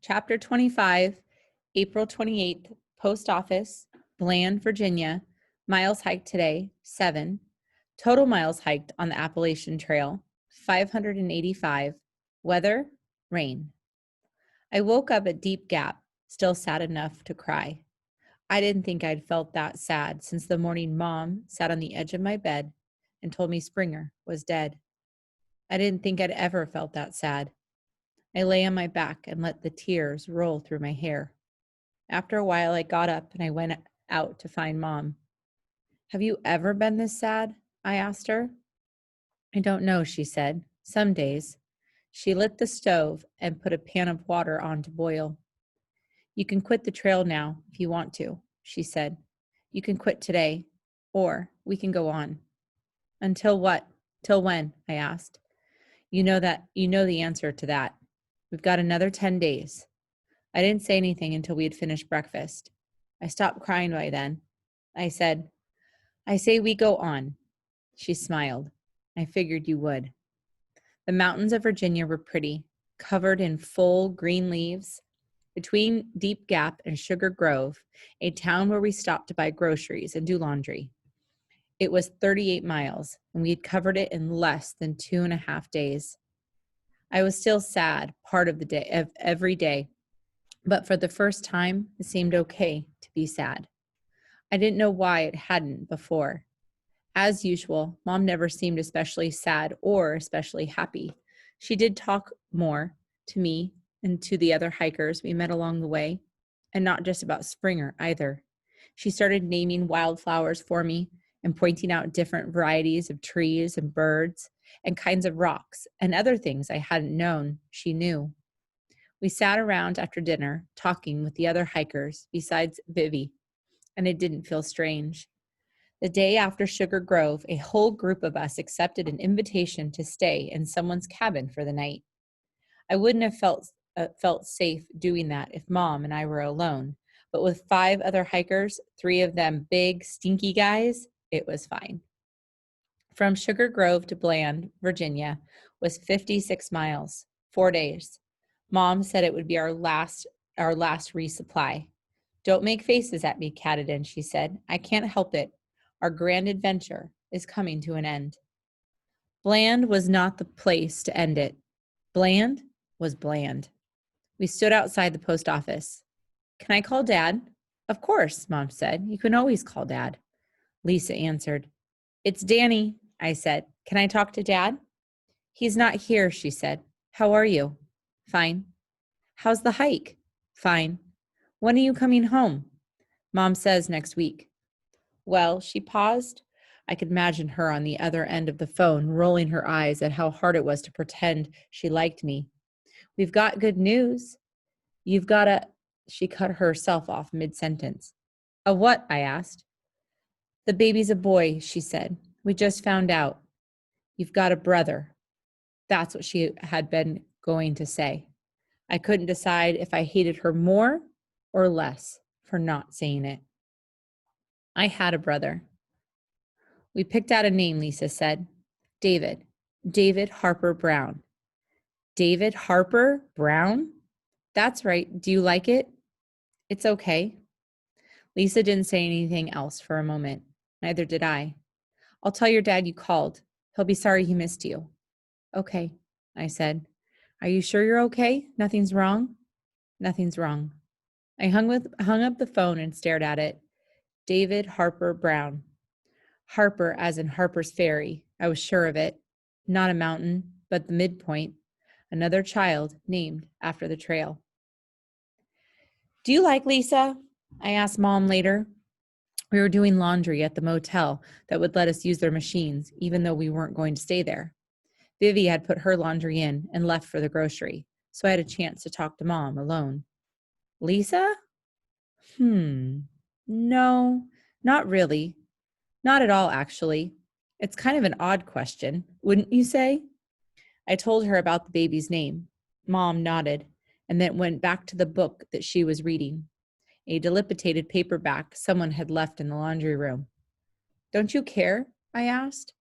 Chapter 25, April 28th, Post Office, Bland, Virginia. Miles hiked today, 7. Total miles hiked on the Appalachian Trail, 585. Weather, rain. I woke up at Deep Gap, still sad enough to cry. I didn't think I'd felt that sad since the morning Mom sat on the edge of my bed and told me Springer was dead. I didn't think I'd ever felt that sad. I lay on my back and let the tears roll through my hair. After a while, I got up and I went out to find Mom. Have you ever been this sad? I asked her. I don't know, she said. Some days. She lit the stove and put a pan of water on to boil. You can quit the trail now if you want to, she said. You can quit today, or we can go on. Until what? Till when? I asked. You know the answer to that. We've got another 10 days. I didn't say anything until we had finished breakfast. I stopped crying by then. I said, I say we go on. She smiled. I figured you would. The mountains of Virginia were pretty, covered in full green leaves. Between Deep Gap and Sugar Grove, a town where we stopped to buy groceries and do laundry. It was 38 miles, and we had covered it in less than 2.5 days. I was still sad part of the day, of every day, but for the first time, it seemed okay to be sad. I didn't know why it hadn't before. As usual, Mom never seemed especially sad or especially happy. She did talk more to me and to the other hikers we met along the way, and not just about Springer either. She started naming wildflowers for me and pointing out different varieties of trees and birds and kinds of rocks and other things I hadn't known she knew. We sat around after dinner talking with the other hikers besides Vivi, and it didn't feel strange. The day after Sugar Grove, a whole group of us accepted an invitation to stay in someone's cabin for the night. I wouldn't have felt safe doing that if Mom and I were alone, but with 5 other hikers, 3 of them big, stinky guys, it was fine. From Sugar Grove to Bland, Virginia, was 56 miles, 4 days. Mom said it would be our last resupply. Don't make faces at me, Catadin, she said. I can't help it. Our grand adventure is coming to an end. Bland was not the place to end it. Bland was bland. We stood outside the post office. Can I call Dad? Of course, Mom said. You can always call Dad. Lisa answered. It's Danny, I said. Can I talk to Dad? He's not here, she said. How are you? Fine. How's the hike? Fine. When are you coming home? Mom says next week. Well, she paused. I could imagine her on the other end of the phone, rolling her eyes at how hard it was to pretend she liked me. We've got good news. You've got a... She cut herself off mid-sentence. A what? I asked. The baby's a boy, she said. We just found out. You've got a brother. That's what she had been going to say. I couldn't decide if I hated her more or less for not saying it. I had a brother. We picked out a name, Lisa said. David. David Harper Brown. David Harper Brown? That's right. Do you like it? It's okay. Lisa didn't say anything else for a moment. Neither did I. I'll tell your dad you called. He'll be sorry he missed you. Okay, I said. Are you sure you're okay? Nothing's wrong? Nothing's wrong. I hung up the phone and stared at it. David Harper Brown. Harper as in Harper's Ferry. I was sure of it. Not a mountain, but the midpoint. Another child named after the trail. Do you like Lisa? I asked Mom later. We were doing laundry at the motel that would let us use their machines, even though we weren't going to stay there. Vivi had put her laundry in and left for the grocery, so I had a chance to talk to Mom alone. Lisa? No, not really. Not at all, actually. It's kind of an odd question, wouldn't you say? I told her about the baby's name. Mom nodded, and then went back to the book that she was reading, a dilapidated paperback someone had left in the laundry room. Don't you care? I asked.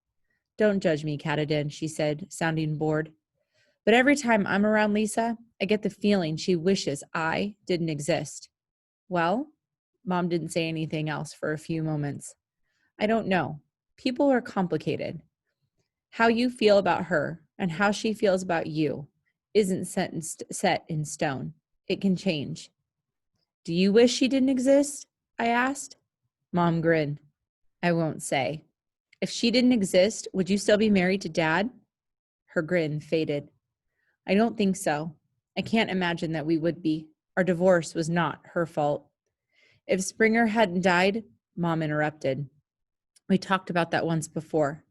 Don't judge me, Catadin, she said, sounding bored. But every time I'm around Lisa, I get the feeling she wishes I didn't exist. Well, Mom didn't say anything else for a few moments. I don't know. People are complicated. How you feel about her and how she feels about you isn't set in stone. It can change. Do you wish she didn't exist? I asked. Mom grinned. I won't say. If she didn't exist, would you still be married to Dad? Her grin faded. I don't think so. I can't imagine that we would be. Our divorce was not her fault. If Springer hadn't died, Mom interrupted. We talked about that once before.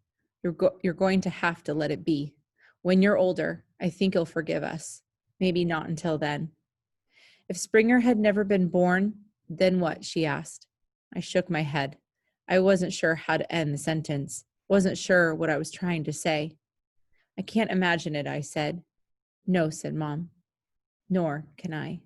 You're going to have to let it be. When you're older, I think you'll forgive us. Maybe not until then. If Springer had never been born, then what? She asked. I shook my head. I wasn't sure how to end the sentence. Wasn't sure what I was trying to say. I can't imagine it, I said. No, said Mom. Nor can I.